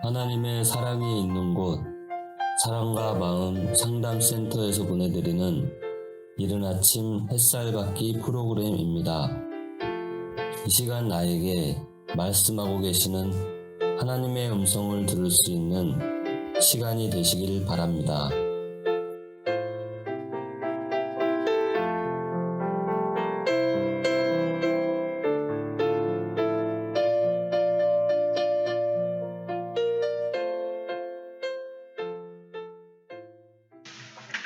하나님의 사랑이 있는 곳 사랑과 마음 상담센터에서 보내드리는 이른 아침 햇살 받기 프로그램입니다. 이 시간 나에게 말씀하고 계시는 하나님의 음성을 들을 수 있는 시간이 되시길 바랍니다.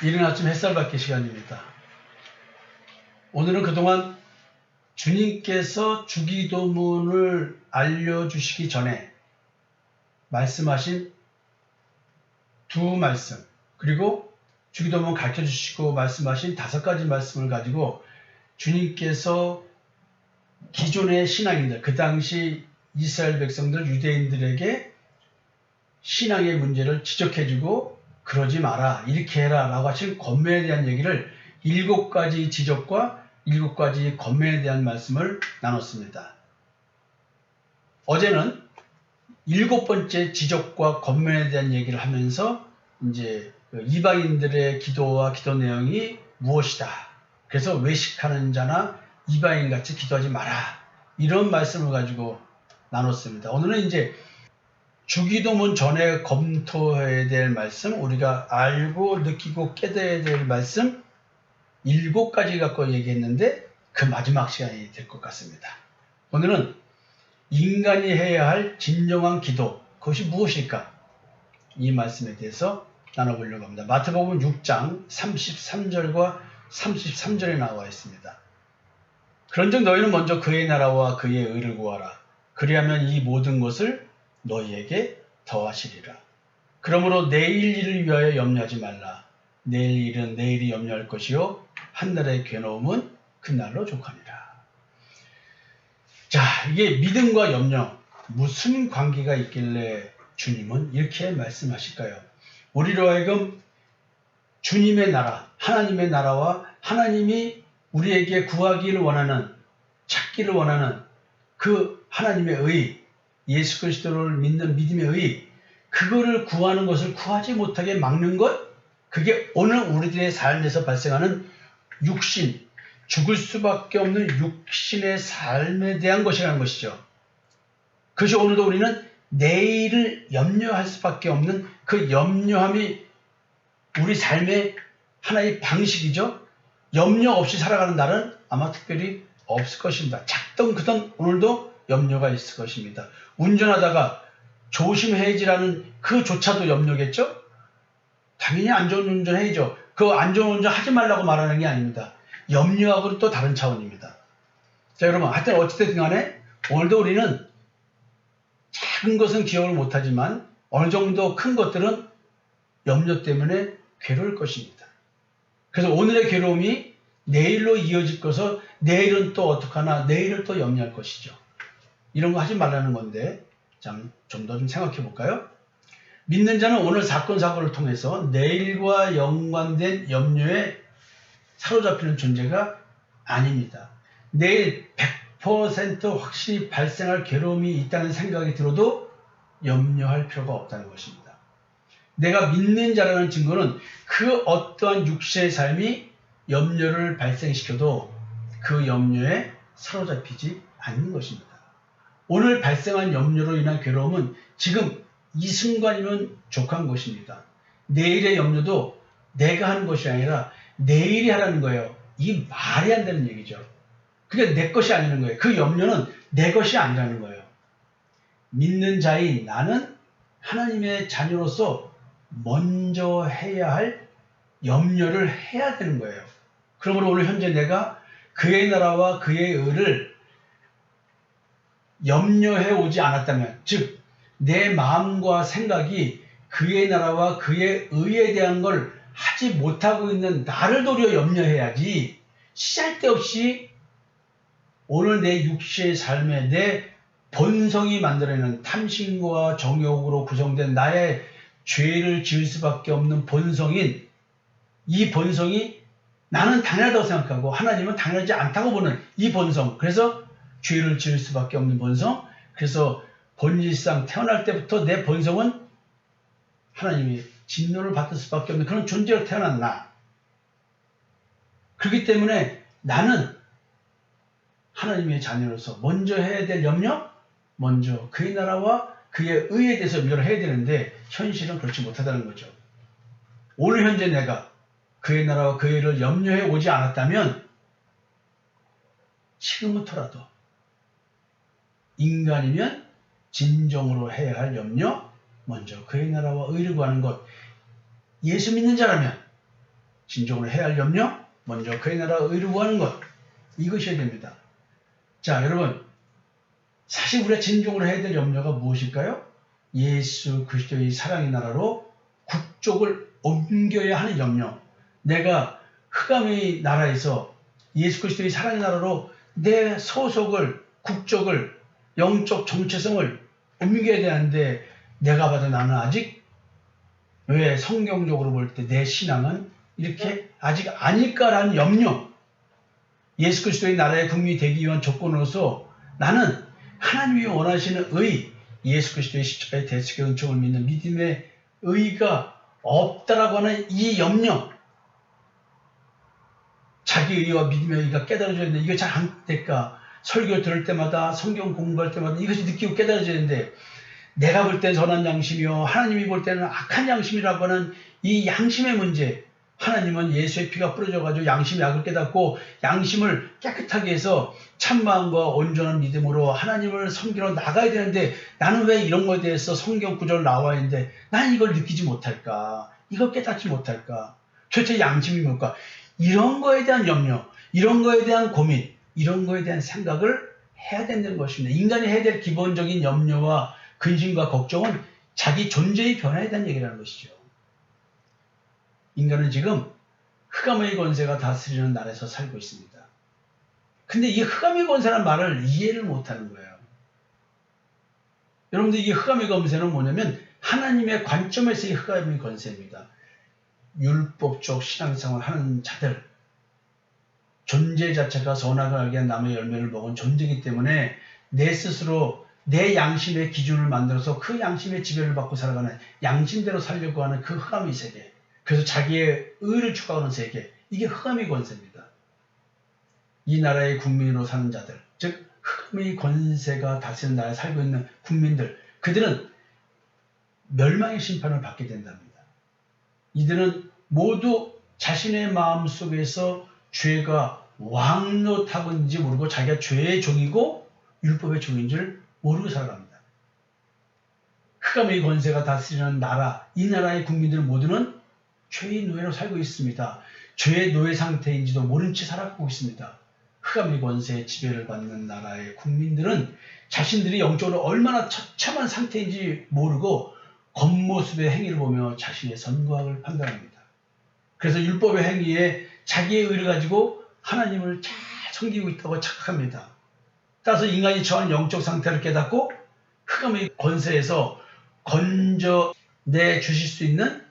이른 아침 햇살 받기 시간입니다. 오늘은 그동안 주님께서 주기도문을 알려주시기 전에 말씀하신 두 말씀, 그리고 주기도문 가르쳐주시고 말씀하신 5가지 말씀을 가지고 주님께서 기존의 신앙인들, 그 당시 이스라엘 백성들, 유대인들에게 신앙의 문제를 지적해주고 그러지 마라, 이렇게 해라 라고 하신 권면에 대한 얘기를 7가지 지적과 7가지 권면에 대한 말씀을 나눴습니다. 어제는 7번째 지적과 권면에 대한 얘기를 하면서 이제 이방인들의 기도와 기도 내용이 무엇이다. 그래서 외식하는 자나 이방인같이 기도하지 마라. 이런 말씀을 가지고 나눴습니다. 오늘은 이제 주기도문 전에 검토해야 될 말씀, 우리가 알고 느끼고 깨달아야 될 말씀 7가지 갖고 얘기했는데 그 마지막 시간이 될 것 같습니다. 오늘은 인간이 해야 할 진정한 기도, 그것이 무엇일까? 이 말씀에 대해서 나눠보려고 합니다. 마태복음 6장 33절과 33절에 나와 있습니다. 그런즉 너희는 먼저 그의 나라와 그의 의를 구하라. 그리하면 이 모든 것을 너희에게 더하시리라. 그러므로 내일 일을 위하여 염려하지 말라. 내일 일은 내일이 염려할 것이요 한 날의 괴로움은 그날로 족하니라. 자, 이게 믿음과 염려 무슨 관계가 있길래 주님은 이렇게 말씀하실까요? 우리로 하여금 주님의 나라, 하나님의 나라와 하나님이 우리에게 구하기를 원하는, 찾기를 원하는 그 하나님의 의, 예수 그리스도를 믿는 믿음의 의, 그거를 구하는 것을 구하지 못하게 막는 것, 그게 오늘 우리들의 삶에서 발생하는 육신, 죽을 수밖에 없는 육신의 삶에 대한 것이라는 것이죠. 그것이 오늘도 우리는 내일을 염려할 수밖에 없는 그 염려함이 우리 삶의 하나의 방식이죠. 염려 없이 살아가는 날은 아마 특별히 없을 것입니다. 작던 크던 오늘도 염려가 있을 것입니다. 운전하다가 조심해야지라는 그조차도 염려겠죠? 당연히 안전운 운전 해야죠. 그 안전운 운전 하지 말라고 말하는 게 아닙니다. 염려하고는 또 다른 차원입니다. 자, 여러분, 하여튼 어찌됐든 간에 오늘도 우리는 작은 것은 기억을 못하지만 어느 정도 큰 것들은 염려 때문에 괴로울 것입니다. 그래서 오늘의 괴로움이 내일로 이어질 것을 내일은 또 어떡하나, 내일을 또 염려할 것이죠. 이런 거 하지 말라는 건데 좀 더 좀 생각해 볼까요? 믿는 자는 오늘 사건 사고를 통해서 내일과 연관된 염려에 사로잡히는 존재가 아닙니다. 내일 100% 확실히 발생할 괴로움이 있다는 생각이 들어도 염려할 필요가 없다는 것입니다. 내가 믿는 자라는 증거는 그 어떠한 육체의 삶이 염려를 발생시켜도 그 염려에 사로잡히지 않는 것입니다. 오늘 발생한 염려로 인한 괴로움은 지금 이 순간이면 족한 것입니다. 내일의 염려도 내가 하는 것이 아니라 내일이 하라는 거예요. 이 말이 안 되는 얘기죠. 그게 내 것이 아니라는 거예요. 그 염려는 내 것이 아니라는 거예요. 믿는 자인 나는 하나님의 자녀로서 먼저 해야 할 염려를 해야 되는 거예요. 그러므로 오늘 현재 내가 그의 나라와 그의 의를 염려해 오지 않았다면, 즉 내 마음과 생각이 그의 나라와 그의 의에 대한 걸 하지 못하고 있는 나를 도리어 염려해야지, 시잘데없이 오늘 내 육체의 삶에 내 본성이 만들어내는 탐심과 정욕으로 구성된 나의 죄를 지을 수밖에 없는 본성인 이 본성이 나는 당연하다고 생각하고 하나님은 당연하지 않다고 보는 이 본성, 그래서 죄를 지을 수밖에 없는 본성, 그래서 본질상 태어날 때부터 내 본성은 하나님이 진노를 받을 수밖에 없는 그런 존재로 태어난 나. 그렇기 때문에 나는 하나님의 자녀로서 먼저 해야 될 염려, 먼저 그의 나라와 그의 의에 대해서 염려를 해야 되는데 현실은 그렇지 못하다는 거죠. 오늘 현재 내가 그의 나라와 그의 의를 염려해 오지 않았다면 지금부터라도 인간이면 진정으로 해야 할 염려, 먼저 그의 나라와 의를 구하는 것. 예수 믿는 자라면 진정으로 해야 할 염려, 먼저 그의 나라와 의를 구하는 것. 이것이어야 됩니다. 자, 여러분, 사실 우리가 진정으로 해야 될 염려가 무엇일까요? 예수 그리스도의 사랑의 나라로 국적을 옮겨야 하는 염려. 내가 흑암의 나라에서 예수 그리스도의 사랑의 나라로 내 소속을, 국적을, 영적 정체성을 옮겨야 되는데 내가 봐도 나는 아직 왜 성경적으로 볼 때 내 신앙은 이렇게 아직 아닐까라는 염려. 예수 그리스도의 나라의 국민이 되기 위한 조건으로서 나는 하나님이 원하시는 의, 예수 그리스도의 십자가의 대속의 은총을 믿는 믿음의 의가 없다라고 하는 이 염려. 자기 의와 믿음의 의가 깨달아져야 되는데 이거 잘 안 될까? 설교 들을 때마다 성경 공부할 때마다 이것이 느끼고 깨달아져야 되는데 내가 볼 땐 선한 양심이요 하나님이 볼 때는 악한 양심이라고 하는 이 양심의 문제. 하나님은 예수의 피가 뿌려져가지고 양심의 악을 깨닫고 양심을 깨끗하게 해서 참마음과 온전한 믿음으로 하나님을 섬기러 나가야 되는데 나는 왜 이런 거에 대해서 성경 구절 나와 있는데 난 이걸 느끼지 못할까? 이걸 깨닫지 못할까? 도대체 양심이 뭘까? 이런 거에 대한 염려, 이런 거에 대한 고민, 이런 거에 대한 생각을 해야 된다는 것입니다. 인간이 해야 될 기본적인 염려와 근심과 걱정은 자기 존재의 변화에 대한 얘기라는 것이죠. 인간은 지금 흑암의 권세가 다스리는 나라에서 살고 있습니다. 근데 이 흑암의 권세라는 말을 이해를 못하는 거예요. 여러분들 이 흑암의 권세는 뭐냐면 하나님의 관점에서의 흑암의 권세입니다. 율법적 신앙생활을 하는 자들, 존재 자체가 선악을 알게 한 나무의 열매를 먹은 존재이기 때문에 내 스스로 내 양심의 기준을 만들어서 그 양심의 지배를 받고 살아가는 양심대로 살려고 하는 그 흑암의 세계, 그래서 자기의 의를 추구하는 세계, 이게 흑암의 권세입니다. 이 나라의 국민으로 사는 자들, 즉 흑암의 권세가 다스리는 나라에 살고 있는 국민들, 그들은 멸망의 심판을 받게 된답니다. 이들은 모두 자신의 마음 속에서 죄가 왕노타고 있는지 모르고 자기가 죄의 종이고 율법의 종인 줄 모르고 살아갑니다. 흑암의 권세가 다스리는 나라, 이 나라의 국민들 모두는 죄의 노예로 살고 있습니다. 죄의 노예 상태인지도 모른 채 살아가고 있습니다. 흑암의 권세의 지배를 받는 나라의 국민들은 자신들이 영적으로 얼마나 처참한 상태인지 모르고 겉모습의 행위를 보며 자신의 선과 악을 판단합니다. 그래서 율법의 행위에 자기의 의를 가지고 하나님을 잘 섬기고 있다고 착각합니다. 따라서 인간이 처한 영적 상태를 깨닫고 흑암의 권세에서 건져내 주실 수 있는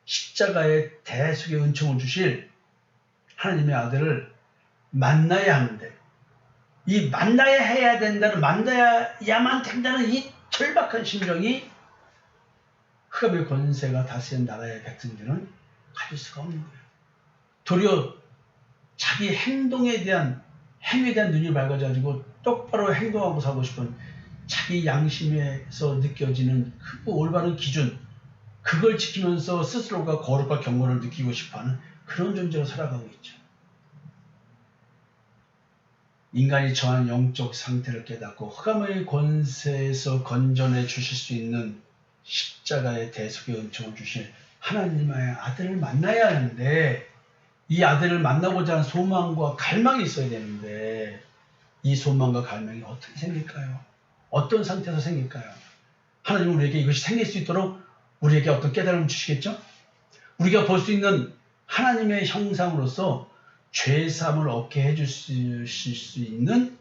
십자가의 대속의 은총을 주실 하나님의 아들을 만나야 하는데, 이 만나야 해야 된다는, 만나야만 된다는 이 절박한 심정이 흑암의 권세가 다스리는 나라의 백성들은 가질 수가 없는 거예요. 도리어 자기 행동에 대한, 행위에 대한 눈이 밝아져가지고 똑바로 행동하고 살고 싶은 자기 양심에서 느껴지는 그 올바른 기준, 그걸 지키면서 스스로가 거룩과 경건을 느끼고 싶어하는 그런 존재로 살아가고 있죠. 인간이 처한 영적 상태를 깨닫고 흑암의 권세에서 건져내 주실 수 있는 십자가의 대속의 은총을 주실 하나님의 아들을 만나야 하는데, 이 아들을 만나고자 하는 소망과 갈망이 있어야 되는데 이 소망과 갈망이 어떻게 생길까요? 어떤 상태에서 생길까요? 하나님은 우리에게 이것이 생길 수 있도록 우리에게 어떤 깨달음을 주시겠죠? 우리가 볼 수 있는 하나님의 형상으로서 죄사함을 얻게 해주실 수 있는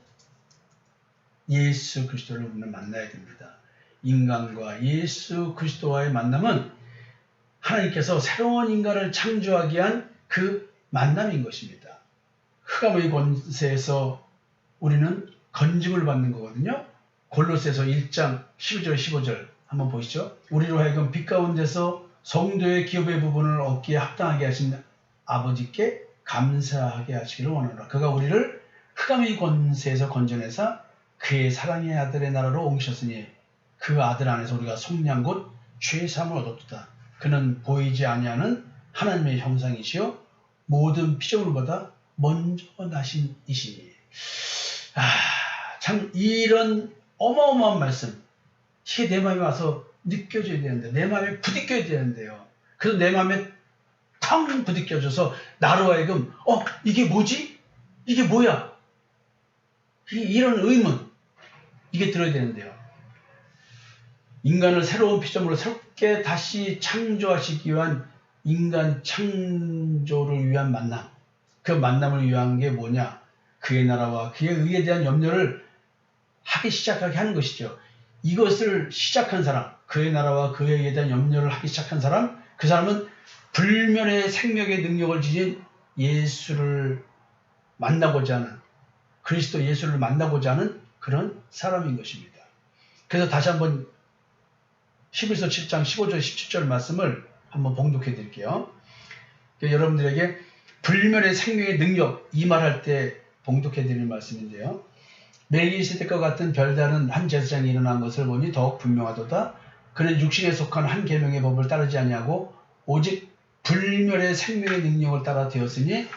예수 그리스도를 우리는 만나야 됩니다. 인간과 예수 그리스도와의 만남은 하나님께서 새로운 인간을 창조하기 위한 그 만남인 것입니다. 흑암의 권세에서 우리는 건짐을 받는 거거든요. 골로새서 1장 12절 15절 한번 보시죠. 우리로 하여금 빛 가운데서 성도의 기업의 부분을 얻기에 합당하게 하신 아버지께 감사하게 하시기를 원하노라. 그가 우리를 흑암의 권세에서 건져내사 그의 사랑의 아들의 나라로 옮기셨으니 그 아들 안에서 우리가 속량 곧 죄 사함을 얻었도다. 그는 보이지 아니하는 하나님의 형상이시요 모든 피조물보다 먼저 나신 이시니. 참 이런 어마어마한 말씀, 이게 내 마음에 와서 느껴져야 되는데, 내 마음에 부딪혀야 되는데요. 그래서 내 마음에 텅 부딪혀져서 나로 하여금 이게 뭐지? 이게 뭐야? 이런 의문, 이게 들어야 되는데요. 인간을 새로운 피조물로 새롭게 다시 창조하시기 위한 인간 창조를 위한 만남, 그 만남을 위한 게 뭐냐? 그의 나라와 그의 의에 대한 염려를 하기 시작하게 하는 것이죠. 이것을 시작한 사람, 그의 나라와 그의 의에 대한 염려를 하기 시작한 사람, 그 사람은 불멸의 생명의 능력을 지닌 예수를 만나고자 하는, 그리스도 예수를 만나고자 하는 그런 사람인 것입니다. 그래서 다시 한번 히브리서 7장 15절 17절 말씀을 한번 봉독해 드릴게요. 여러분들에게 불멸의 생명의 능력, 이 말할 때 봉독해 드리는 말씀인데요. 멜기세덱과 같은 별다른 한 제사장이 일어난 것을 보니 더욱 분명하도다. 그는 육신에 속한 한 계명의 법을 따르지 아니하고 오직 불멸의 생명의 능력을 따라 되었으니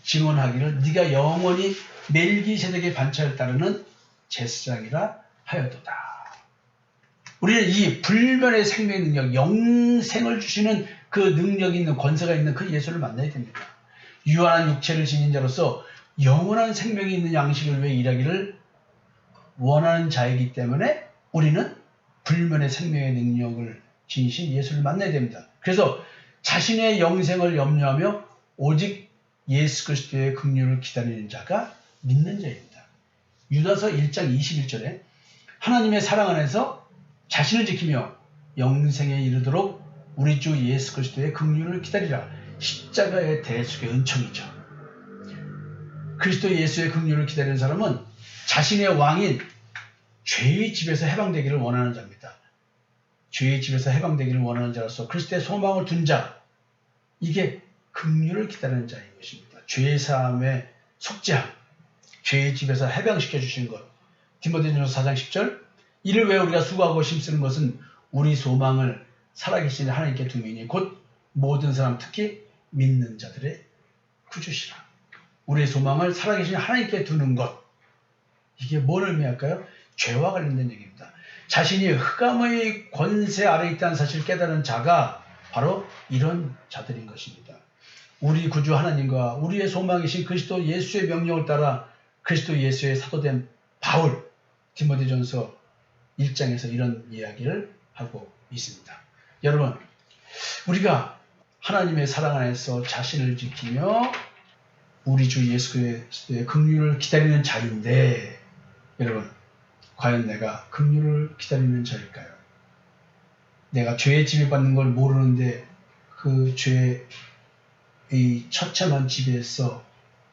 증언하기를 네가 영원히 멜기세덱의 반차를 따르는 제사장이라 하였도다. 우리는 이 불멸의 생명의 능력, 영생을 주시는 그 능력이 있는, 권세가 있는 그 예수를 만나야 됩니다. 유한한 육체를 지닌 자로서 영원한 생명이 있는 양식을 위해 일하기를 원하는 자이기 때문에 우리는 불멸의 생명의 능력을 지니신 예수를 만나야 됩니다. 그래서 자신의 영생을 염려하며 오직 예수 그리스도의 긍휼을 기다리는 자가 믿는 자입니다. 유다서 1장 21절에 하나님의 사랑 안에서 자신을 지키며 영생에 이르도록 우리 주 예수 그리스도의 긍휼을 기다리라. 십자가의 대속의 은총이죠. 그리스도 예수의 긍휼을 기다리는 사람은 자신의 왕인 죄의 집에서 해방되기를 원하는 자입니다. 죄의 집에서 해방되기를 원하는 자로서 그리스도의 소망을 둔 자, 이게 긍휼을 기다리는 자인 것입니다. 죄의 사함의 속죄함, 죄의 집에서 해방시켜 주신 것. 디모데전서 4장 10절, 이를 왜 우리가 수고하고 힘쓰는 것은 우리 소망을 살아계신 하나님께 두미니 곧 모든 사람 특히 믿는 자들의 구주시라. 우리의 소망을 살아계신 하나님께 두는 것, 이게 뭘 의미할까요? 죄와 관련된 얘기입니다. 자신이 흑암의 권세 아래 있다는 사실을 깨달은 자가 바로 이런 자들인 것입니다. 우리 구주 하나님과 우리의 소망이신 그리스도 예수의 명령을 따라 그리스도 예수의 사도된 바울, 디모데전서 1장에서 이런 이야기를 하고 있습니다. 여러분, 우리가 하나님의 사랑 안에서 자신을 지키며 우리 주 예수 그리스도의 긍휼을 기다리는 자인데, 여러분, 과연 내가 긍휼을 기다리는 자일까요? 내가 죄에 지배받는 걸 모르는데 그 죄의 처참한 지배에서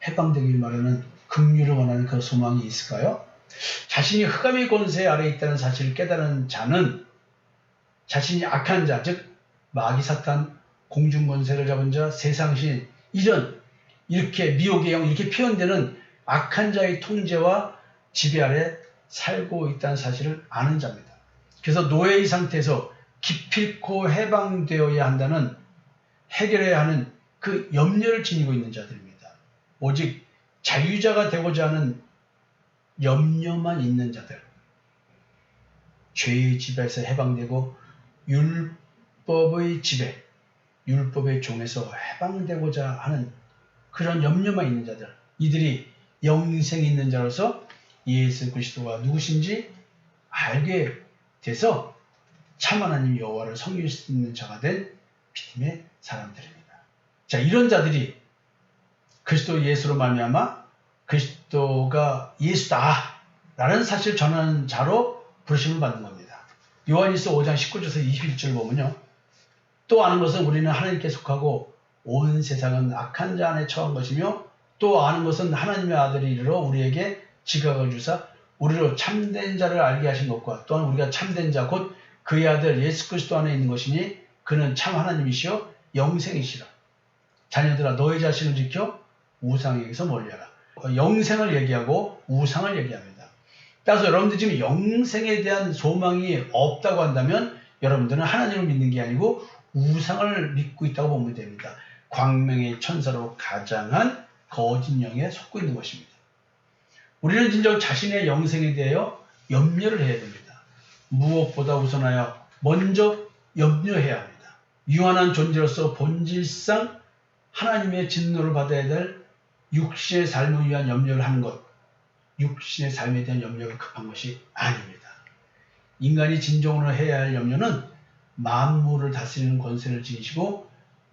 해방되길 바라는 긍휼을 원하는 그 소망이 있을까요? 자신이 흑암의 권세 아래 있다는 사실을 깨달은 자는 자신이 악한 자, 즉 마귀 사탄, 공중권세를 잡은 자, 세상신, 이렇게 미혹의 영, 이렇게 표현되는 악한 자의 통제와 지배 아래 살고 있다는 사실을 아는 자입니다. 그래서 노예의 상태에서 기필코 해방되어야 한다는, 해결해야 하는 그 염려를 지니고 있는 자들입니다. 오직 자유자가 되고자 하는 염려만 있는 자들, 죄의 지배에서 해방되고 율법의 지배, 율법의 종에서 해방되고자 하는 그런 염려만 있는 자들, 이들이 영생이 있는 자로서 예수 그리스도가 누구신지 알게 돼서 참 하나님 여호와를 섬길 수 있는 자가 된 믿음의 사람들입니다. 자, 이런 자들이 그리스도 예수로 말미암아 그리스도가 예수다 라는 사실을 전하는 자로 부르심을 받는 겁니다. 요한일서 5장 19절에서 21절 보면요, 또 아는 것은 우리는 하나님께 속하고 온 세상은 악한 자 안에 처한 것이며 또 아는 것은 하나님의 아들이 이르러 우리에게 지각을 주사 우리로 참된 자를 알게 하신 것과 또한 우리가 참된 자 곧 그의 아들 예수 그리스도 안에 있는 것이니 그는 참 하나님이시요 영생이시라. 자녀들아 너희 자신을 지켜 우상에게서 멀리하라. 영생을 얘기하고 우상을 얘기합니다. 따라서 여러분들 지금 영생에 대한 소망이 없다고 한다면 여러분들은 하나님을 믿는 게 아니고 우상을 믿고 있다고 보면 됩니다. 광명의 천사로 가장한 거짓 영에 속고 있는 것입니다. 우리는 진정 자신의 영생에 대하여 염려를 해야 됩니다. 무엇보다 우선하여 먼저 염려해야 합니다. 유한한 존재로서 본질상 하나님의 진노를 받아야 될 육신의 삶을 위한 염려를 하는 것, 육신의 삶에 대한 염려가 급한 것이 아닙니다. 인간이 진정으로 해야 할 염려는 만물을 다스리는 권세를 지니시고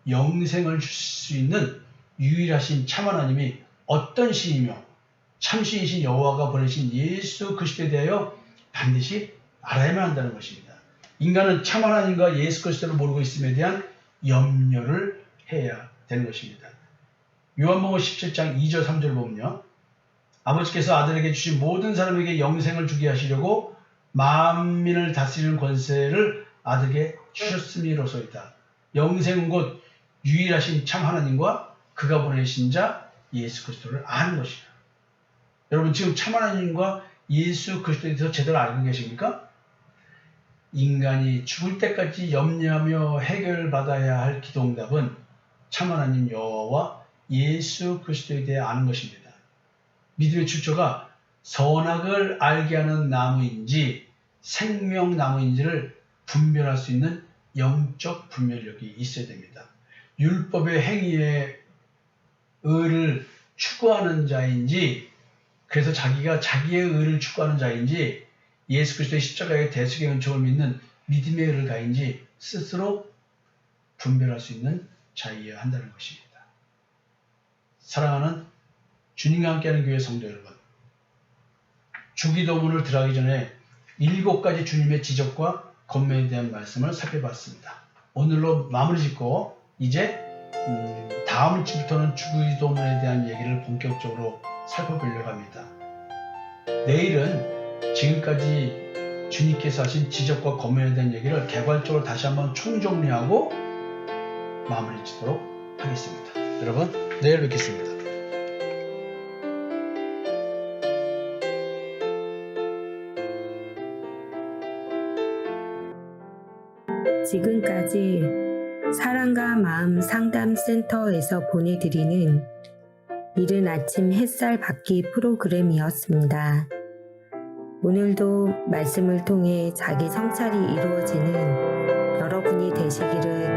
영생을 주실 수 있는 유일하신 참 하나님이 어떤 신이며 참신이신 여호와가 보내신 예수 그리스도에 대하여 반드시 알아야만 한다는 것입니다. 인간은 참 하나님과 예수 그리스도를 모르고 있음에 대한 염려를 해야 되는 것입니다. 요한복음 17장 2절 3절 보면요. 아버지께서 아들에게 주신 모든 사람에게 영생을 주게 하시려고 만민을 다스리는 권세를 아들에게 주셨음이로소이다. 영생은 곧 유일하신 참 하나님과 그가 보내신 자 예수 그리스도를 아는 것이다. 여러분 지금 참 하나님과 예수 그리스도에 대해서 제대로 알고 계십니까? 인간이 죽을 때까지 염려하며 해결받아야 할 기도응답은 참 하나님 여호와와 예수 그리스도에 대해 아는 것입니다. 믿음의 출처가 선악을 알게 하는 나무인지 생명나무인지를 분별할 수 있는 영적 분별력이 있어야 됩니다. 율법의 행위의 의를 추구하는 자인지 그래서 자기가 자기의 의를 추구하는 자인지 예수 그리스도의 십자가의 대속의 은총을 믿는 믿음의 의를 가인지 스스로 분별할 수 있는 자이어야 한다는 것입니다. 사랑하는 주님과 함께하는 교회 성도 여러분, 주기도문을 들어가기 전에 7가지 주님의 지적과 권면에 대한 말씀을 살펴봤습니다. 오늘로 마무리 짓고 이제 다음 주부터는 주기도문에 대한 얘기를 본격적으로 살펴보려고 합니다. 내일은 지금까지 주님께서 하신 지적과 권면에 대한 얘기를 개괄적으로 다시 한번 총정리하고 마무리 짓도록 하겠습니다. 여러분 내일 뵙겠습니다. 지금까지 사랑과 마음 상담센터에서 보내드리는 이른 아침 햇살 받기 프로그램이었습니다. 오늘도 말씀을 통해 자기 성찰이 이루어지는 여러분이 되시기를